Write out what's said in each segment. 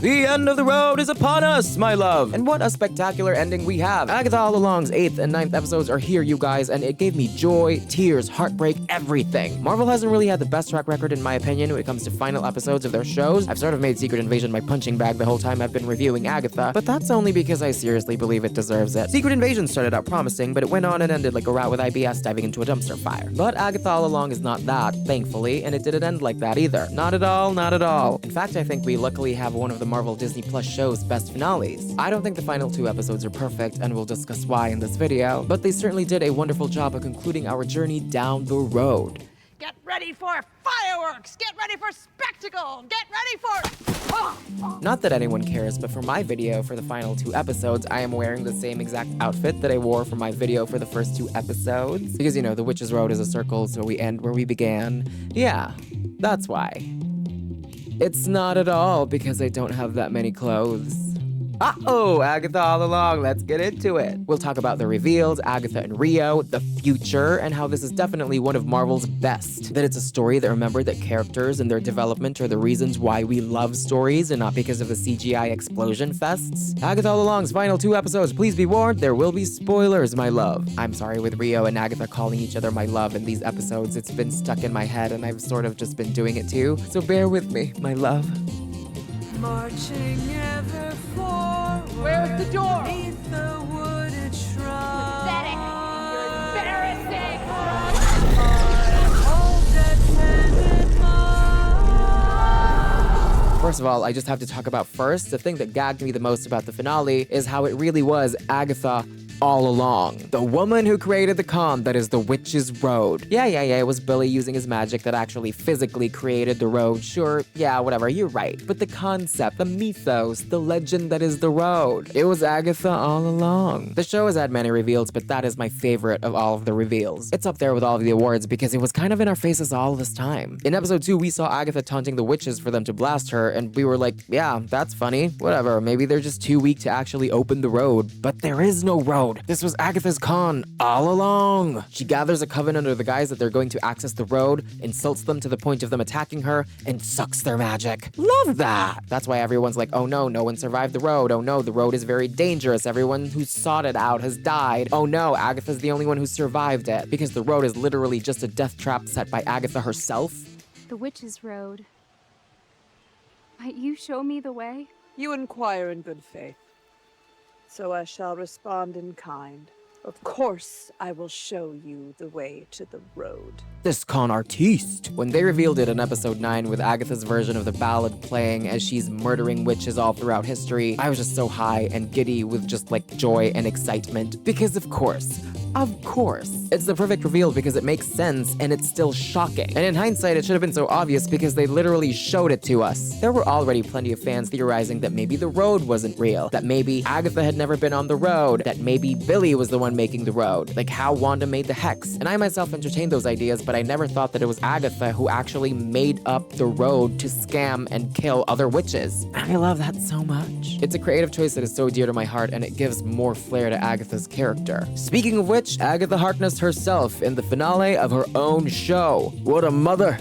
The end of the road is upon us, my love! And what a spectacular ending we have. Agatha All Along's 8th and 9th episodes are here, you guys, and it gave me joy, tears, heartbreak, everything. Marvel hasn't really had the best track record, in my opinion, when it comes to final episodes of their shows. I've sort of made Secret Invasion my punching bag the whole time I've been reviewing Agatha, but that's only because I seriously believe it deserves it. Secret Invasion started out promising, but it went on and ended like a rat with IBS diving into a dumpster fire. But Agatha All Along is not that, thankfully, and it didn't end like that either. Not at all, not at all. In fact, I think we luckily have one of the Marvel Disney Plus show's best finales. I don't think the final 2 episodes are perfect, and we'll discuss why in this video, but they certainly did a wonderful job of concluding our journey down the road. Get ready for fireworks! Get ready for spectacle! Get ready for... Not that anyone cares, but for my video for the final 2 episodes, I am wearing the same exact outfit that I wore for my video for the first 2 episodes. Because, you know, the Witch's Road is a circle, so we end where we began. Yeah, that's why. It's not at all because I don't have that many clothes. Uh-oh, Agatha All Along, let's get into it. We'll talk about the reveals, Agatha and Rio, the future, and how this is definitely one of Marvel's best. That it's a story that remembered that characters and their development are the reasons why we love stories and not because of the CGI explosion fests. Agatha All Along's final 2 episodes, please be warned, there will be spoilers, my love. I'm sorry, with Rio and Agatha calling each other my love in these episodes, it's been stuck in my head and I've sort of just been doing it too, so bear with me, my love. Marching ever forward. Where's the door? Beneath the wooded shrub. Pathetic! You're embarrassing! First of all, I just have to talk about first, the thing that gagged me the most about the finale is how it really was Agatha all along. The woman who created the con that is the Witch's Road. Yeah, it was Billy using his magic that actually physically created the road. Sure, yeah, whatever, you're right. But the concept, the mythos, the legend that is the road. It was Agatha all along. The show has had many reveals, but that is my favorite of all of the reveals. It's up there with all of the awards because it was kind of in our faces all this time. In episode 2, we saw Agatha taunting the witches for them to blast her, and we were like, yeah, that's funny. Whatever, maybe they're just too weak to actually open the road. But there is no road. This was Agatha's con all along. She gathers a coven under the guise that they're going to access the road, insults them to the point of them attacking her, and sucks their magic. Love that! That's why everyone's like, oh no one survived the road. Oh no, the road is very dangerous. Everyone who sought it out has died. Oh no, Agatha's the only one who survived it. Because the road is literally just a death trap set by Agatha herself. The Witch's Road. Might you show me the way? You inquire in good faith, so I shall respond in kind. Of course, I will show you the way to the road. This con artiste. When they revealed it in episode 9 with Agatha's version of the ballad playing as she's murdering witches all throughout history, I was just so high and giddy with just like joy and excitement. Because of course, it's the perfect reveal because it makes sense and it's still shocking. And in hindsight, it should have been so obvious because they literally showed it to us. There were already plenty of fans theorizing that maybe the road wasn't real, that maybe Agatha had never been on the road, that maybe Billy was the one making the road, like how Wanda made the hex. And I myself entertained those ideas, but I never thought that it was Agatha who actually made up the road to scam and kill other witches. And I love that so much. It's a creative choice that is so dear to my heart, and it gives more flair to Agatha's character. Speaking of which, Agatha Harkness herself in the finale of her own show. What a mother.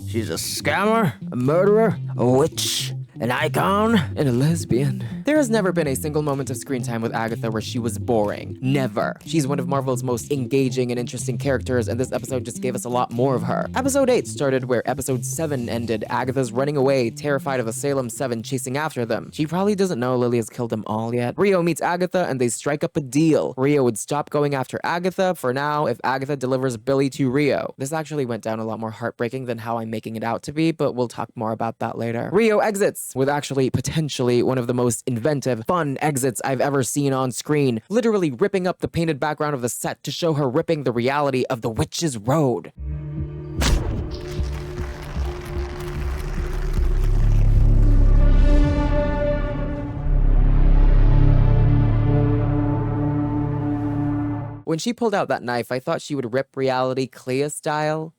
She's a scammer, a murderer, a witch, an icon, and a lesbian. There has never been a single moment of screen time with Agatha where she was boring. Never. She's one of Marvel's most engaging and interesting characters, and this episode just gave us a lot more of her. Episode 8 started where episode 7 ended. Agatha's running away, terrified of the Salem 7 chasing after them. She probably doesn't know Lily has killed them all yet. Rio meets Agatha, and they strike up a deal. Rio would stop going after Agatha for now if Agatha delivers Billy to Rio. This actually went down a lot more heartbreaking than how I'm making it out to be, but we'll talk more about that later. Rio exits with actually potentially one of the most inventive, fun exits I've ever seen on screen, literally ripping up the painted background of the set to show her ripping the reality of the Witch's Road. When she pulled out that knife, I thought she would rip reality Clea style.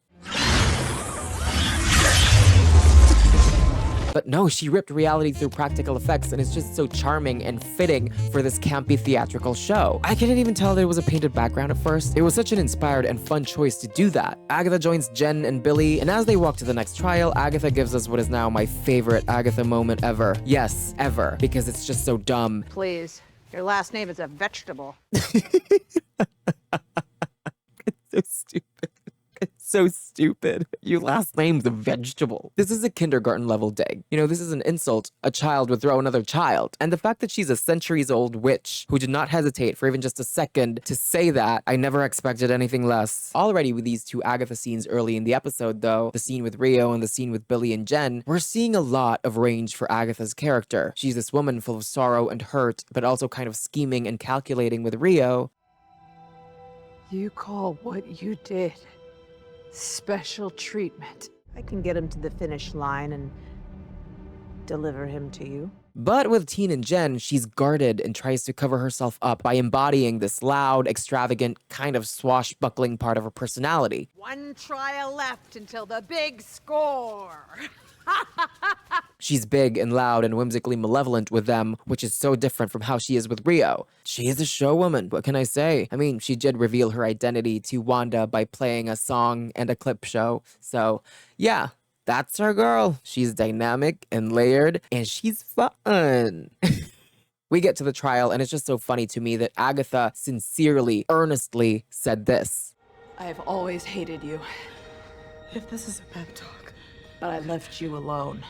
But no, she ripped reality through practical effects, and it's just so charming and fitting for this campy theatrical show. I couldn't even tell that it was a painted background at first. It was such an inspired and fun choice to do that. Agatha joins Jen and Billy, and as they walk to the next trial, Agatha gives us what is now my favorite Agatha moment ever. Yes, ever, because it's just so dumb. Please, your last name is a vegetable. So stupid. It's so stupid. Your last name's a vegetable. This is a kindergarten level dig. You know, this is an insult a child would throw another child. And the fact that she's a centuries-old witch who did not hesitate for even just a second to say that, I never expected anything less. Already with these two Agatha scenes early in the episode, though, the scene with Rio and the scene with Billy and Jen, we're seeing a lot of range for Agatha's character. She's this woman full of sorrow and hurt, but also kind of scheming and calculating with Rio. You call what you did special treatment. I can get him to the finish line and deliver him to you. But with Teen and Jen, she's guarded and tries to cover herself up by embodying this loud, extravagant, kind of swashbuckling part of her personality. One trial left until the big score. She's big and loud and whimsically malevolent with them, which is so different from how she is with Rio. She is a showwoman, what can I say? I mean, she did reveal her identity to Wanda by playing a song and a clip show, so yeah. That's our girl. She's dynamic and layered, and she's fun. We get to the trial, and it's just so funny to me that Agatha sincerely, earnestly said this. I have always hated you. If this is a pep talk. But I left you alone.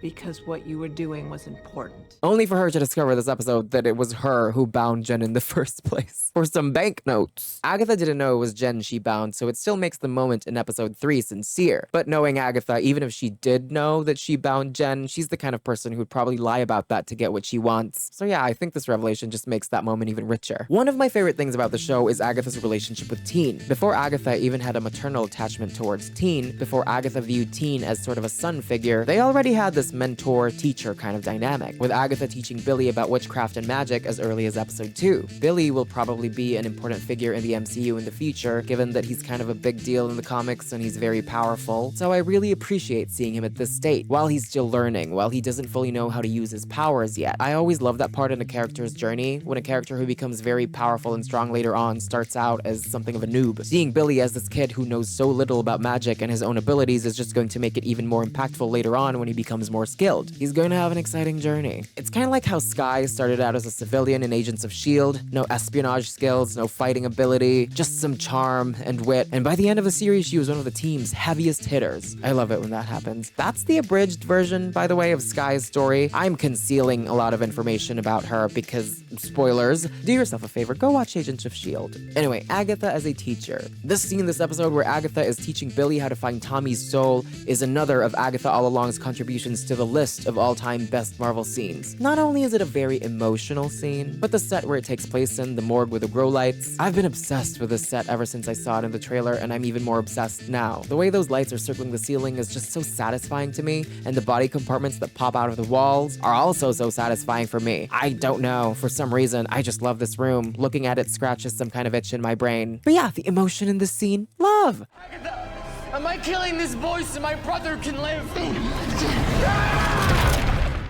Because what you were doing was important. Only for her to discover this episode that it was her who bound Jen in the first place. For some banknotes. Agatha didn't know it was Jen she bound, so it still makes the moment in episode 3 sincere. But knowing Agatha, even if she did know that she bound Jen, she's the kind of person who'd probably lie about that to get what she wants. So yeah, I think this revelation just makes that moment even richer. One of my favorite things about the show is Agatha's relationship with Teen. Before Agatha even had a maternal attachment towards Teen, before Agatha viewed Teen as sort of a son figure, they already had this mentor-teacher kind of dynamic, with Agatha teaching Billy about witchcraft and magic as early as episode 2. Billy will probably be an important figure in the MCU in the future, given that he's kind of a big deal in the comics and he's very powerful, so I really appreciate seeing him at this state, while he's still learning, while he doesn't fully know how to use his powers yet. I always love that part in a character's journey, when a character who becomes very powerful and strong later on starts out as something of a noob. Seeing Billy as this kid who knows so little about magic and his own abilities is just going to make it even more impactful later on when he becomes more skilled. He's going to have an exciting journey. It's kind of like how Skye started out as a civilian in Agents of S.H.I.E.L.D. No espionage skills, no fighting ability, just some charm and wit, and by the end of the series, she was one of the team's heaviest hitters. I love it when that happens. That's the abridged version, by the way, of Skye's story. I'm concealing a lot of information about her because, spoilers, do yourself a favor, go watch Agents of S.H.I.E.L.D. Anyway, Agatha as a teacher. This scene in this episode where Agatha is teaching Billy how to find Tommy's soul is another of Agatha All Along's contributions to the list of all-time best Marvel scenes. Not only is it a very emotional scene, but the set where it takes place in, the morgue with the grow lights. I've been obsessed with this set ever since I saw it in the trailer, and I'm even more obsessed now. The way those lights are circling the ceiling is just so satisfying to me, and the body compartments that pop out of the walls are also so satisfying for me. I don't know, for some reason, I just love this room. Looking at it scratches some kind of itch in my brain. But yeah, the emotion in this scene, love! Agatha, am I killing this boy so my brother can live?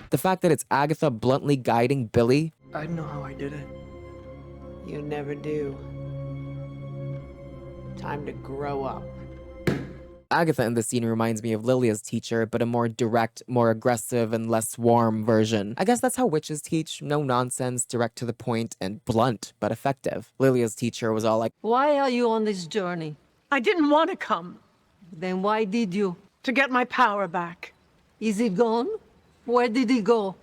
The fact that it's Agatha bluntly guiding Billy. I know how I did it. You never do. Time to grow up. Agatha in this scene reminds me of Lilia's teacher, but a more direct, more aggressive, and less warm version. I guess that's how witches teach. No nonsense, direct to the point, and blunt, but effective. Lilia's teacher was all like, Why are you on this journey? I didn't want to come. Then why did you? To get my power back. Is it gone? Where did it go?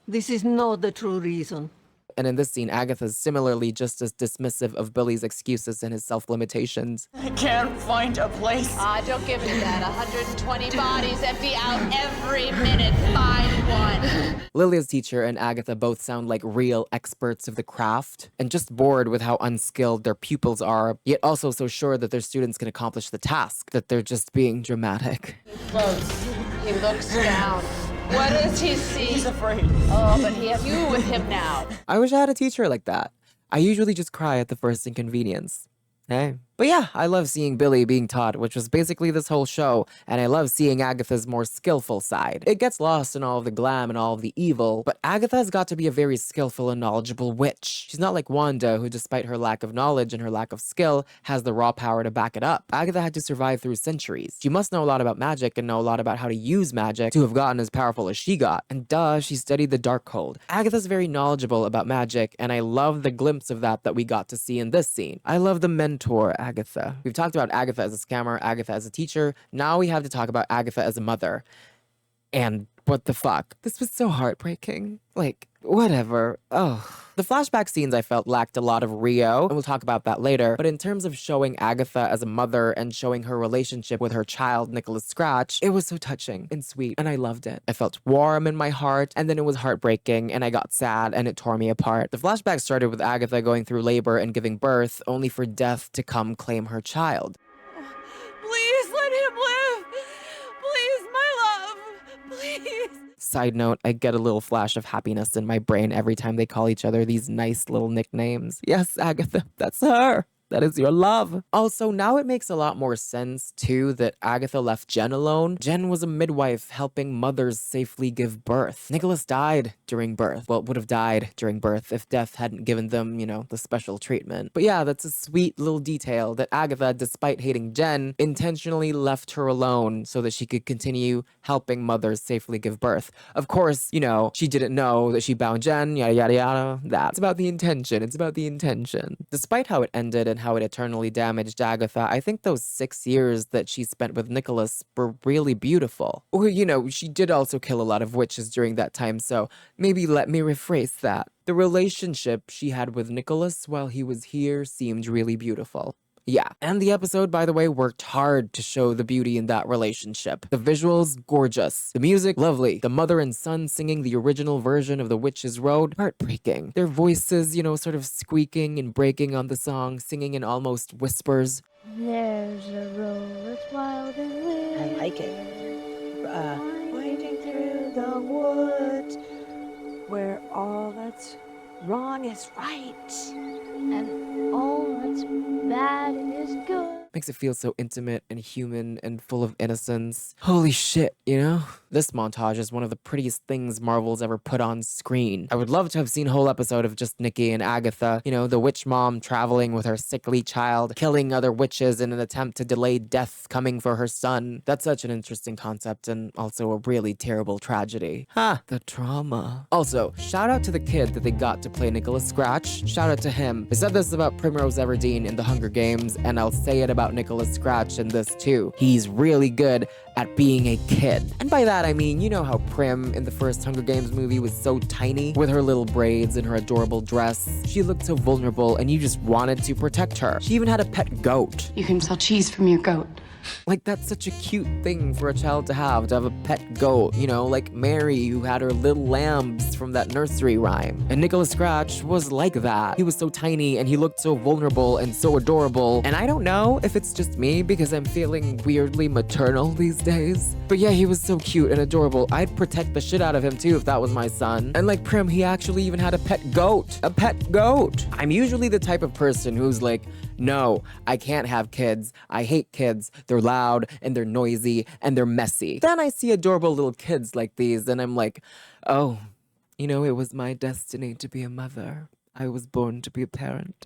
This is not the true reason. And in this scene, Agatha's similarly just as dismissive of Billy's excuses and his self-limitations. I can't find a place. Don't give me that. 120 bodies empty out every minute. Find one. Lilia's teacher and Agatha both sound like real experts of the craft, and just bored with how unskilled their pupils are, yet also so sure that their students can accomplish the task, that they're just being dramatic. Close. He looks down. What does he see? He's afraid. Oh, but he has you with him now. I wish I had a teacher like that. I usually just cry at the first inconvenience. Hey, But yeah, I love seeing Billy being taught, which was basically this whole show, and I love seeing Agatha's more skillful side. It gets lost in all of the glam and all of the evil, but Agatha's got to be a very skillful and knowledgeable witch. She's not like Wanda, who despite her lack of knowledge and her lack of skill, has the raw power to back it up. Agatha had to survive through centuries. She must know a lot about magic and know a lot about how to use magic to have gotten as powerful as she got. And duh, she studied the Darkhold. Agatha's very knowledgeable about magic, and I love the glimpse of that we got to see in this scene. I love the mentor, Agatha. We've talked about Agatha as a scammer, Agatha as a teacher. Now we have to talk about Agatha as a mother. And what the fuck? This was so heartbreaking. Like, whatever. Oh. The flashback scenes I felt lacked a lot of Rio, and we'll talk about that later, but in terms of showing Agatha as a mother and showing her relationship with her child, Nicholas Scratch, it was so touching and sweet, and I loved it. I felt warm in my heart, and then it was heartbreaking, and I got sad, and it tore me apart. The flashback started with Agatha going through labor and giving birth, only for death to come claim her child. Please let him live. Please, my love. Please. Side note, I get a little flash of happiness in my brain every time they call each other these nice little nicknames. Yes, Agatha, that's her. That is your love. Also, now it makes a lot more sense, too, that Agatha left Jen alone. Jen was a midwife helping mothers safely give birth. Nicholas died during birth. Well, would have died during birth if death hadn't given them, you know, the special treatment. But yeah, that's a sweet little detail that Agatha, despite hating Jen, intentionally left her alone so that she could continue helping mothers safely give birth. Of course, you know, she didn't know that she bound Jen, yada yada yada. That's about the intention. It's about the intention. Despite how it ended and how it eternally damaged Agatha, I think those 6 years that she spent with Nicholas were really beautiful. Or, you know, she did also kill a lot of witches during that time, so maybe let me rephrase that. The relationship she had with Nicholas while he was here seemed really beautiful. Yeah, and the episode, by the way, worked hard to show the beauty in that relationship. The visuals, gorgeous. The music, lovely. The mother and son singing the original version of The Witch's Road, heartbreaking. Their voices, you know, sort of squeaking and breaking on the song, singing in almost whispers. There's a road that's wild and weird. I like it. Winding through the woods, where all that's wrong is right. And all that's bad is good. Makes it feel so intimate and human and full of innocence. Holy shit, you know? This montage is one of the prettiest things Marvel's ever put on screen. I would love to have seen a whole episode of just Nikki and Agatha, you know, the witch mom traveling with her sickly child, killing other witches in an attempt to delay death coming for her son. That's such an interesting concept and also a really terrible tragedy. Ha! The trauma. Also, shout out to the kid that they got to play Nicholas Scratch. Shout out to him. I said this about Primrose Everdeen in The Hunger Games, and I'll say it about Nicholas Scratch in this too. He's really good at being a kid. And by that I mean, you know how Prim in the first Hunger Games movie was so tiny with her little braids and her adorable dress. She looked so vulnerable and you just wanted to protect her. She even had a pet goat. You can sell cheese from your goat. Like, that's such a cute thing for a child to have a pet goat, you know, like Mary, who had her little lambs from that nursery rhyme. And Nicholas Scratch was like that. He was so tiny and he looked so vulnerable and so adorable. And I don't know if it's just me because I'm feeling weirdly maternal these days. But yeah, he was so cute and adorable. I'd protect the shit out of him too if that was my son. And like Prim, he actually even had a pet goat. A pet goat! I'm usually the type of person who's like, no, I can't have kids. I hate kids. They're loud and they're noisy and they're messy. Then I see adorable little kids like these and I'm like, oh, you know, it was my destiny to be a mother. I was born to be a parent.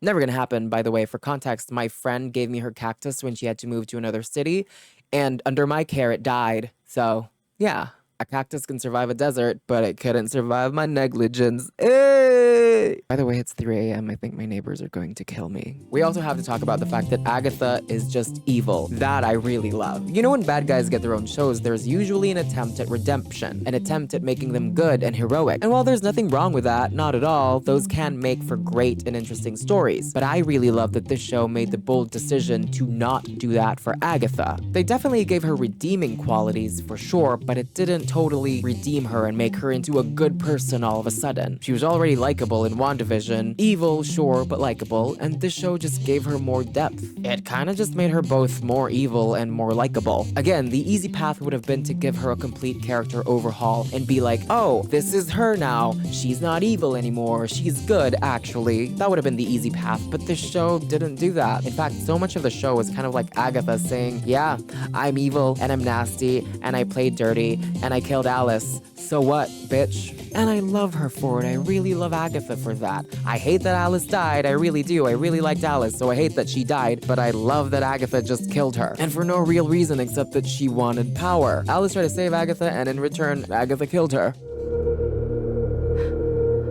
Never gonna happen, by the way. For context, my friend gave me her cactus when she had to move to another city, and under my care, it died. So, yeah. A cactus can survive a desert, but it couldn't survive my negligence. Hey! By the way, it's 3 a.m. I think my neighbors are going to kill me. We also have to talk about the fact that Agatha is just evil. That I really love. You know, when bad guys get their own shows, there's usually an attempt at redemption, an attempt at making them good and heroic. And while there's nothing wrong with that, not at all, those can make for great and interesting stories. But I really love that this show made the bold decision to not do that for Agatha. They definitely gave her redeeming qualities, for sure, but it didn't totally redeem her and make her into a good person all of a sudden. She was already likable in WandaVision WandaVision. Evil, sure, but likable, and this show just gave her more depth. It kinda just made her both more evil and more likable. Again, the easy path would have been to give her a complete character overhaul and be like, oh, this is her now. She's not evil anymore. She's good, actually. That would have been the easy path, but this show didn't do that. In fact, so much of the show was kind of like Agatha saying, yeah, I'm evil and I'm nasty and I played dirty and I killed Alice. So what, bitch? And I love her for it. I really love Agatha for that. I hate that Alice died. I really do. I really liked Alice, so I hate that she died, but I love that Agatha just killed her. And for no real reason except that she wanted power. Alice tried to save Agatha, and in return, Agatha killed her.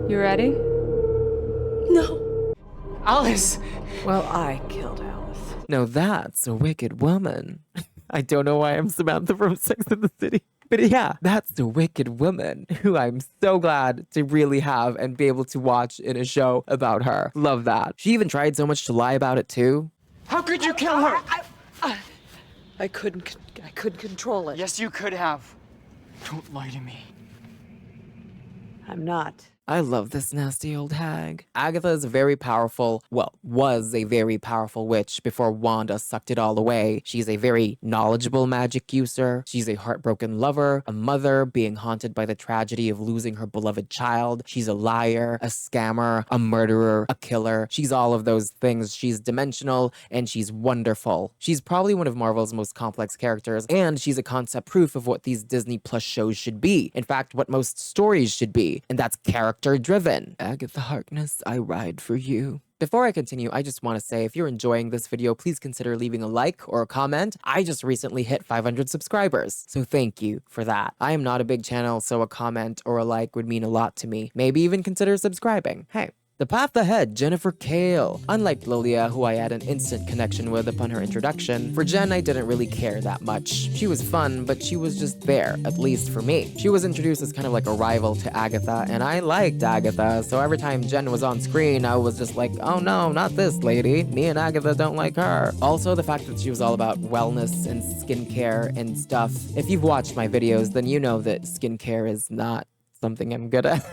You ready? No. Alice! Well, I killed Alice. Now that's a wicked woman. I don't know why I'm Samantha from Sex and the City. But yeah, that's the wicked woman who I'm so glad to really have and be able to watch in a show about her. Love that. She even tried so much to lie about it too. How could you kill her? I couldn't control it. Yes, you could have. Don't lie to me. I'm not. I love this nasty old hag. Agatha is a very powerful, well, was a very powerful witch before Wanda sucked it all away. She's a very knowledgeable magic user. She's a heartbroken lover, a mother being haunted by the tragedy of losing her beloved child. She's a liar, a scammer, a murderer, a killer. She's all of those things. She's dimensional and she's wonderful. She's probably one of Marvel's most complex characters, and she's a concept proof of what these Disney Plus shows should be. In fact, what most stories should be, and that's character-driven. Agatha Harkness, I ride for you. Before I continue, I just want to say if you're enjoying this video, please consider leaving a like or a comment. I just recently hit 500 subscribers, so thank you for that. I am not a big channel, so a comment or a like would mean a lot to me. Maybe even consider subscribing. Hey. The path ahead, Jennifer Kale. Unlike Lilia, who I had an instant connection with upon her introduction, for Jen I didn't really care that much. She was fun, but she was just there, at least for me. She was introduced as kind of like a rival to Agatha, and I liked Agatha, so every time Jen was on screen, I was just like, oh no, not this lady. Me and Agatha don't like her. Also, the fact that she was all about wellness and skincare and stuff. If you've watched my videos, then you know that skincare is not something I'm good at.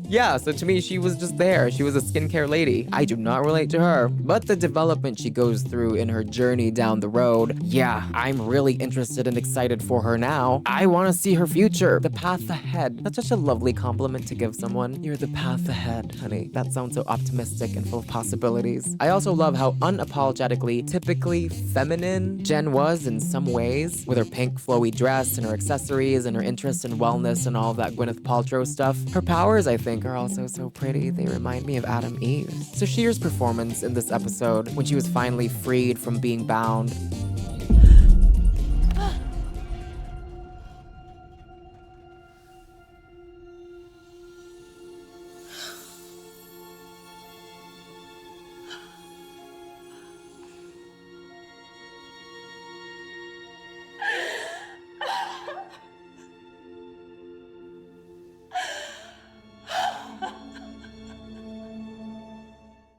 Yeah, so to me, she was just there. She was a skincare lady. I do not relate to her. But the development she goes through in her journey down the road, yeah, I'm really interested and excited for her now. I want to see her future. The path ahead. That's such a lovely compliment to give someone. You're the path ahead, honey. That sounds so optimistic and full of possibilities. I also love how unapologetically, typically feminine Jen was in some ways, with her pink flowy dress and her accessories and her interest in wellness and all that Gwyneth Paltrow stuff. Her powers, I think, are also so pretty. They remind me of Adam Eve. So Shear's performance in this episode, when she was finally freed from being bound,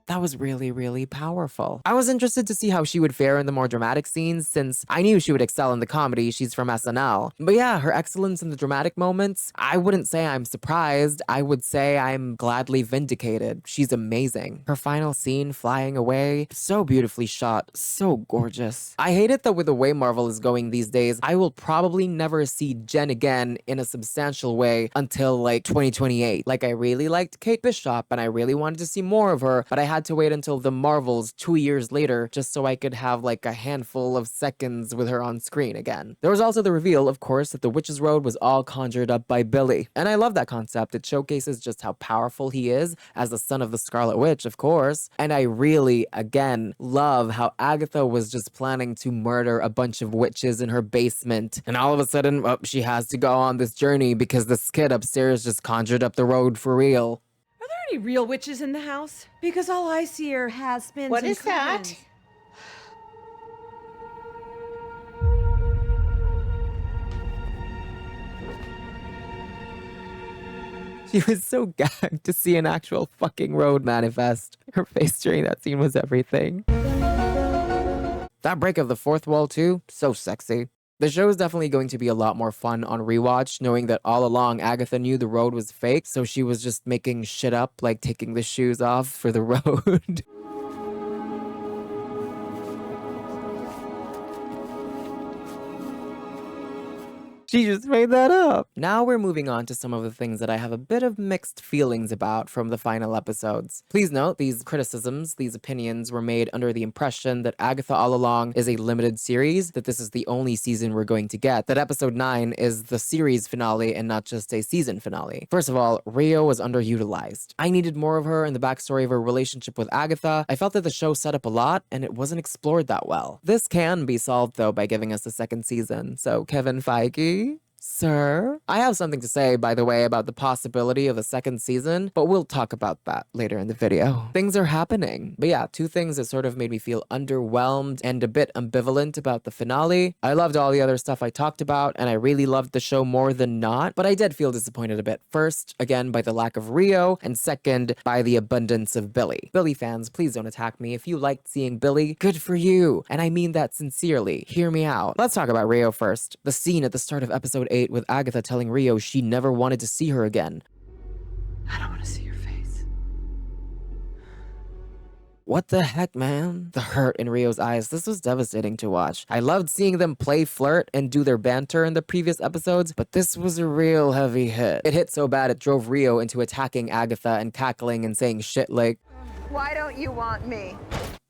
that was really, really powerful. I was interested to see how she would fare in the more dramatic scenes, since I knew she would excel in the comedy. She's from SNL. But yeah, her excellence in the dramatic moments, I wouldn't say I'm surprised. I would say I'm gladly vindicated. She's amazing. Her final scene, flying away, so beautifully shot, so gorgeous. I hate it that with the way Marvel is going these days, I will probably never see Jen again in a substantial way until like 2028. Like, I really liked Kate Bishop and I really wanted to see more of her, but I had to wait until the Marvels 2 years later just so I could have like a handful of seconds with her on screen again. There was also the reveal, of course, that the Witch's Road was all conjured up by Billy. And I love that concept. It showcases just how powerful he is as the son of the Scarlet Witch, of course. And I really, again, love how Agatha was just planning to murder a bunch of witches in her basement. And all of a sudden, oh, she has to go on this journey because this kid upstairs just conjured up the road for real. Are there any real witches in the house? Because all I see are has-beens. What and is that? covens. She was so gagged to see an actual fucking road manifest. Her face during that scene was everything. That break of the fourth wall too, so sexy. The show is definitely going to be a lot more fun on rewatch, knowing that all along Agatha knew the road was fake, so she was just making shit up, like taking the shoes off for the road. She just made that up. Now we're moving on to some of the things that I have a bit of mixed feelings about from the final episodes. Please note, these criticisms, these opinions were made under the impression that Agatha All Along is a limited series, that this is the only season we're going to get, that episode 9 is the series finale and not just a season finale. First of all, Rio was underutilized. I needed more of her and the backstory of her relationship with Agatha. I felt that the show set up a lot and it wasn't explored that well. This can be solved though by giving us a second season. So Kevin Feige, sir? I have something to say, by the way, about the possibility of a second season, but we'll talk about that later in the video. Things are happening. But yeah, two things that sort of made me feel underwhelmed and a bit ambivalent about the finale. I loved all the other stuff I talked about, and I really loved the show more than not, but I did feel disappointed a bit. First, again, by the lack of Rio, and second, by the abundance of Billy. Billy fans, please don't attack me. If you liked seeing Billy, good for you. And I mean that sincerely. Hear me out. Let's talk about Rio first. The scene at the start of episode 8 with Agatha telling Rio she never wanted to see her again. I don't want to see your face. What the heck, man? The hurt in Rio's eyes, this was devastating to watch. I loved seeing them play flirt and do their banter in the previous episodes, but this was a real heavy hit. It hit so bad it drove Rio into attacking Agatha and cackling and saying shit like, "Why don't you want me?"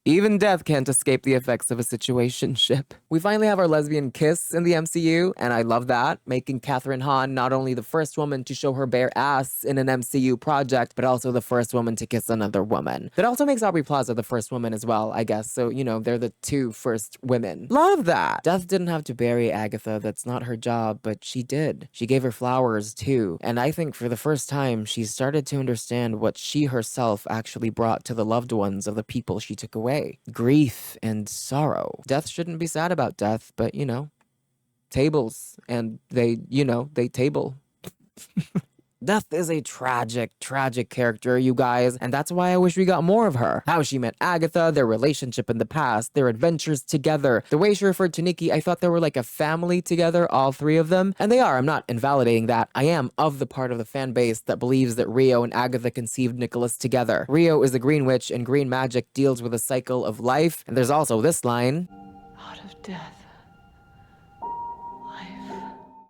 even death can't escape the effects of a situationship. We finally have our lesbian kiss in the MCU, and I love that, making Kathryn Hahn not only the first woman to show her bare ass in an MCU project, but also the first woman to kiss another woman. That also makes Aubrey Plaza the first woman as well, I guess, so, you know, they're the two first women. Love that! Death didn't have to bury Agatha, that's not her job, but she did. She gave her flowers, too, and I think for the first time, she started to understand what she herself actually brought to the loved ones of the people she took away. Grief and sorrow. Death shouldn't be sad about death, but you know, tables, and they table. Death is a tragic, tragic character, you guys, and that's why I wish we got more of her. How she met Agatha, their relationship in the past, their adventures together, the way she referred to Nikki, I thought they were like a family together, all three of them, and they are. I'm not invalidating that. I am of the part of the fan base that believes that Rio and Agatha conceived Nicholas together. Rio is the Green Witch, and green magic deals with a cycle of life, and there's also this line, Out of death.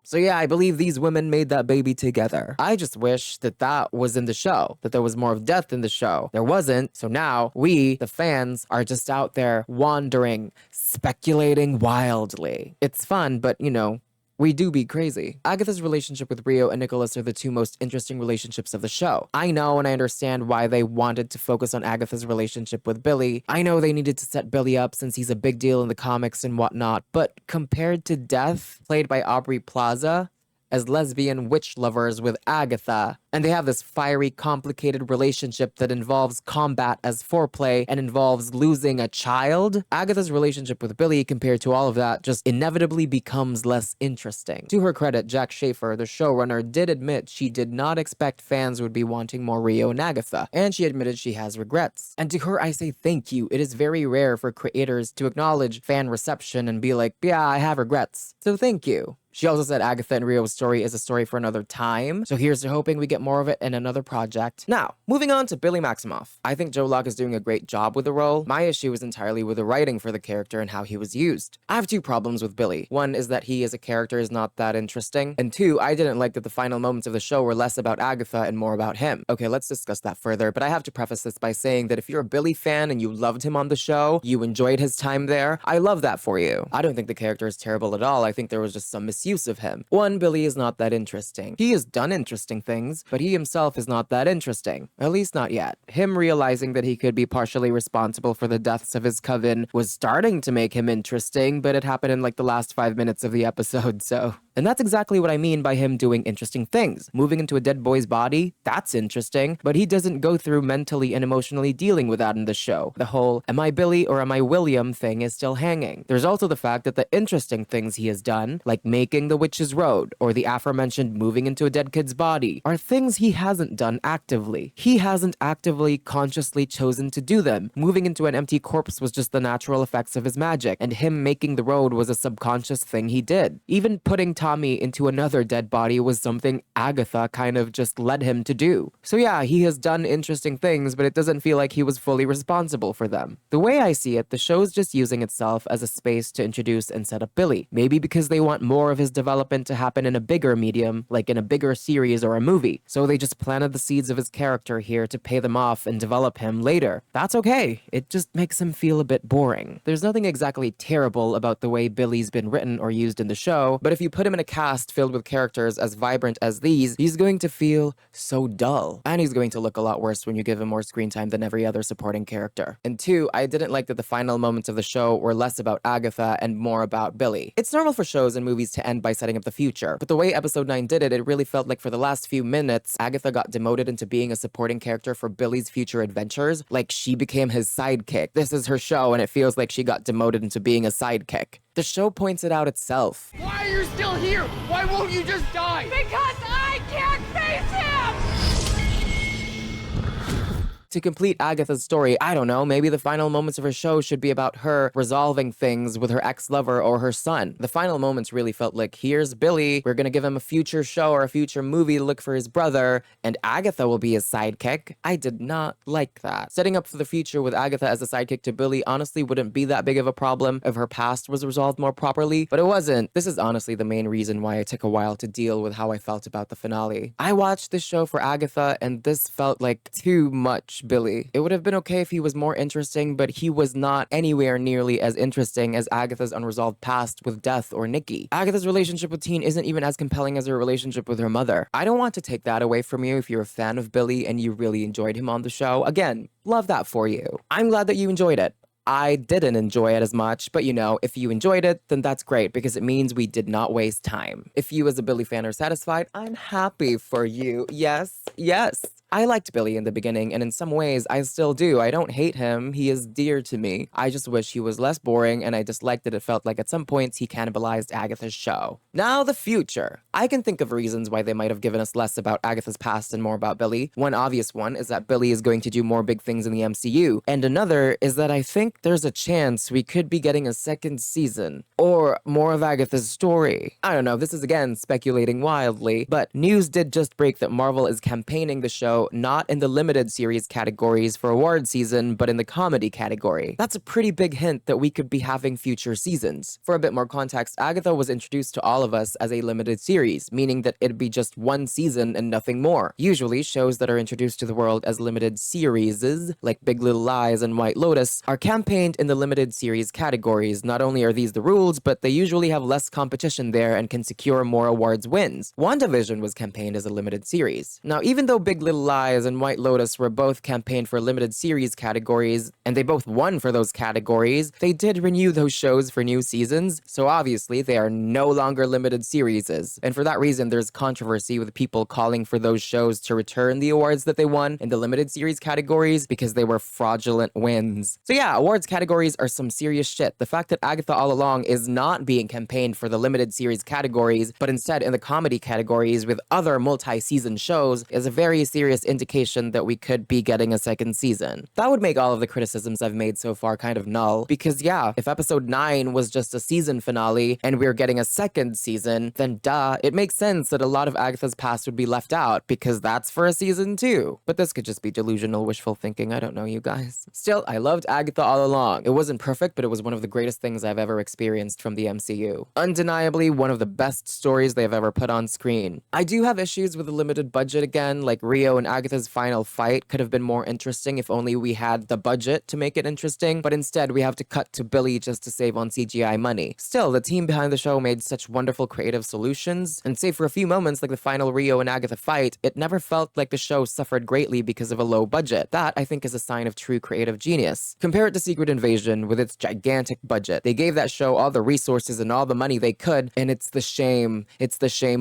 so yeah, I believe these women made that baby together. I just wish that that was in the show, that there was more of death in the show. There wasn't, so now we, the fans, are just out there wandering, speculating wildly. It's fun, but you know, we do be crazy. Agatha's relationship with Rio and Nicholas are the two most interesting relationships of the show. I know and I understand why they wanted to focus on Agatha's relationship with Billy. I know they needed to set Billy up since he's a big deal in the comics and whatnot, but compared to Death, played by Aubrey Plaza, as lesbian witch lovers with Agatha, and they have this fiery, complicated relationship that involves combat as foreplay and involves losing a child. Agatha's relationship with Billy, compared to all of that, just inevitably becomes less interesting. To her credit, Jack Schaefer, the showrunner, did admit she did not expect fans would be wanting more Rio and Agatha, and she admitted she has regrets. And to her, I say thank you. It is very rare for creators to acknowledge fan reception and be like, yeah, I have regrets. So thank you. She also said Agatha and Rio's story is a story for another time, so here's to hoping we get more of it in another project. Now, moving on to Billy Maximoff. I think Joe Locke is doing a great job with the role. My issue is entirely with the writing for the character and how he was used. I have two problems with Billy. One is that he as a character is not that interesting, and two, I didn't like that the final moments of the show were less about Agatha and more about him. Okay, let's discuss that further, but I have to preface this by saying that if you're a Billy fan and you loved him on the show, you enjoyed his time there, I love that for you. I don't think the character is terrible at all. I think there was just some misuse of him. One, Billy is not that interesting. He has done interesting things, but he himself is not that interesting. At least not yet. Him realizing that he could be partially responsible for the deaths of his coven was starting to make him interesting, but it happened in like the last 5 minutes of the episode, so And that's exactly what I mean by him doing interesting things. Moving into a dead boy's body, that's interesting, but he doesn't go through mentally and emotionally dealing with that in the show. The whole, am I Billy or am I William thing is still hanging. There's also the fact that the interesting things he has done, like making the Witch's Road, or the aforementioned moving into a dead kid's body, are things he hasn't done actively. He hasn't actively, consciously chosen to do them. Moving into an empty corpse was just the natural effects of his magic, and him making the road was a subconscious thing he did. Even putting Tommy into another dead body was something Agatha kind of just led him to do. So yeah, he has done interesting things, but it doesn't feel like he was fully responsible for them. The way I see it, the show's just using itself as a space to introduce and set up Billy. Maybe because they want more of his development to happen in a bigger medium, like in a bigger series or a movie. So they just planted the seeds of his character here to pay them off and develop him later. That's okay. It just makes him feel a bit boring. There's nothing exactly terrible about the way Billy's been written or used in the show, but if you put him in a cast filled with characters as vibrant as these, he's going to feel so dull. And he's going to look a lot worse when you give him more screen time than every other supporting character. And two, I didn't like that the final moments of the show were less about Agatha and more about Billy. It's normal for shows and movies to end by setting up the future, but the way episode 9 did it, it really felt like for the last few minutes, Agatha got demoted into being a supporting character for Billy's future adventures, like she became his sidekick. This is her show and it feels like she got demoted into being a sidekick. The show points it out itself. Why are you still here? Why won't you just die? Because I can't face him! To complete Agatha's story, I don't know, maybe the final moments of her show should be about her resolving things with her ex-lover or her son. The final moments really felt like, here's Billy, we're gonna give him a future show or a future movie to look for his brother, and Agatha will be his sidekick. I did not like that. Setting up for the future with Agatha as a sidekick to Billy honestly wouldn't be that big of a problem if her past was resolved more properly, but it wasn't. This is honestly the main reason why it took a while to deal with how I felt about the finale. I watched this show for Agatha, and this felt like too much Billy. It would have been okay if he was more interesting, but he was not anywhere nearly as interesting as Agatha's unresolved past with Death or Nikki. Agatha's relationship with Teen isn't even as compelling as her relationship with her mother. I don't want to take that away from you if you're a fan of Billy and you really enjoyed him on the show. Again, love that for you. I'm glad that you enjoyed it. I didn't enjoy it as much, but you know, if you enjoyed it, then that's great because it means we did not waste time. If you as a Billy fan are satisfied, I'm happy for you. Yes, yes. I liked Billy in the beginning, and in some ways, I still do. I don't hate him. He is dear to me. I just wish he was less boring, and I disliked that it felt like at some points he cannibalized Agatha's show. Now, the future. I can think of reasons why they might have given us less about Agatha's past and more about Billy. One obvious one is that Billy is going to do more big things in the MCU, and another is that I think there's a chance we could be getting a second season, or more of Agatha's story. I don't know, this is again speculating wildly, but news did just break that Marvel is campaigning the show not in the limited series categories for award season, but in the comedy category. That's a pretty big hint that we could be having future seasons. For a bit more context, Agatha was introduced to all of us as a limited series, meaning that it'd be just one season and nothing more. Usually, shows that are introduced to the world as limited series, like Big Little Lies and White Lotus, are campaigned in the limited series categories. Not only are these the rules, but they usually have less competition there and can secure more awards wins. WandaVision was campaigned as a limited series. Now, even though Big Little Lies and White Lotus were both campaigned for limited series categories, and they both won for those categories, they did renew those shows for new seasons, so obviously they are no longer limited series. And for that reason, there's controversy with people calling for those shows to return the awards that they won in the limited series categories because they were fraudulent wins. So yeah, awards categories are some serious shit. The fact that Agatha All Along is not being campaigned for the limited series categories, but instead in the comedy categories with other multi-season shows is a very serious indication that we could be getting a second season. That would make all of the criticisms I've made so far kind of null, because yeah, if episode 9 was just a season finale and we're getting a second season, then duh, it makes sense that a lot of Agatha's past would be left out, because that's for a season 2. But this could just be delusional wishful thinking, I don't know, you guys. Still, I loved Agatha All Along. It wasn't perfect, but it was one of the greatest things I've ever experienced from the MCU. Undeniably, one of the best stories they've ever put on screen. I do have issues with the limited budget again, like Rio and Agatha's final fight could have been more interesting if only we had the budget to make it interesting, but instead we have to cut to Billy just to save on CGI money. Still, the team behind the show made such wonderful creative solutions, and save for a few moments like the final Rio and Agatha fight, it never felt like the show suffered greatly because of a low budget. That, I think, is a sign of true creative genius. Compare it to Secret Invasion with its gigantic budget. They gave that show all the resources and all the money they could, and it's the shame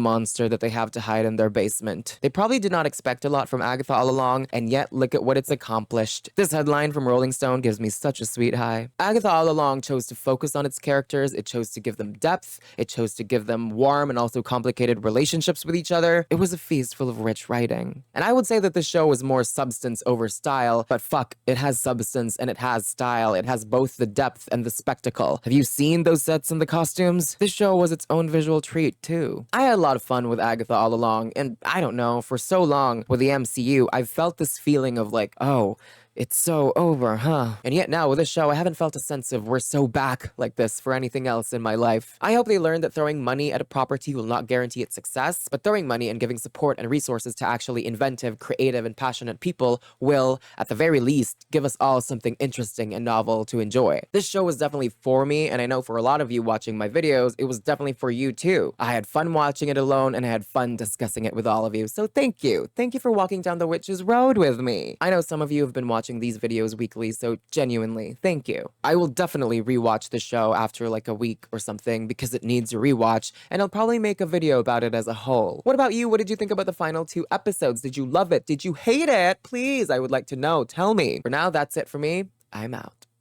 monster that they have to hide in their basement. They probably did not expect a lot from Agatha All Along, and yet look at what it's accomplished. This headline from Rolling Stone gives me such a sweet high. Agatha All Along chose to focus on its characters, it chose to give them depth, it chose to give them warm and also complicated relationships with each other. It was a feast full of rich writing. And I would say that the show was more substance over style, but fuck, it has substance and it has style. It has both the depth and the spectacle. Have you seen those sets and the costumes? This show was its own visual treat too. I had a lot of fun with Agatha All Along, and I don't know, for so long with the MCU, I've felt this feeling of like, oh, it's so over, huh? And yet now with this show, I haven't felt a sense of we're so back like this for anything else in my life. I hope they learned that throwing money at a property will not guarantee its success, but throwing money and giving support and resources to actually inventive, creative, and passionate people will, at the very least, give us all something interesting and novel to enjoy. This show was definitely for me, and I know for a lot of you watching my videos, it was definitely for you too. I had fun watching it alone, and I had fun discussing it with all of you, so thank you. Thank you for walking down the witch's road with me. I know some of you have been watching these videos weekly, so genuinely, thank you. I will definitely rewatch the show after like a week or something because it needs a rewatch, and I'll probably make a video about it as a whole. What about you? What did you think about the final 2 episodes? Did you love it? Did you hate it? Please, I would like to know. Tell me. For now, that's it for me. I'm out.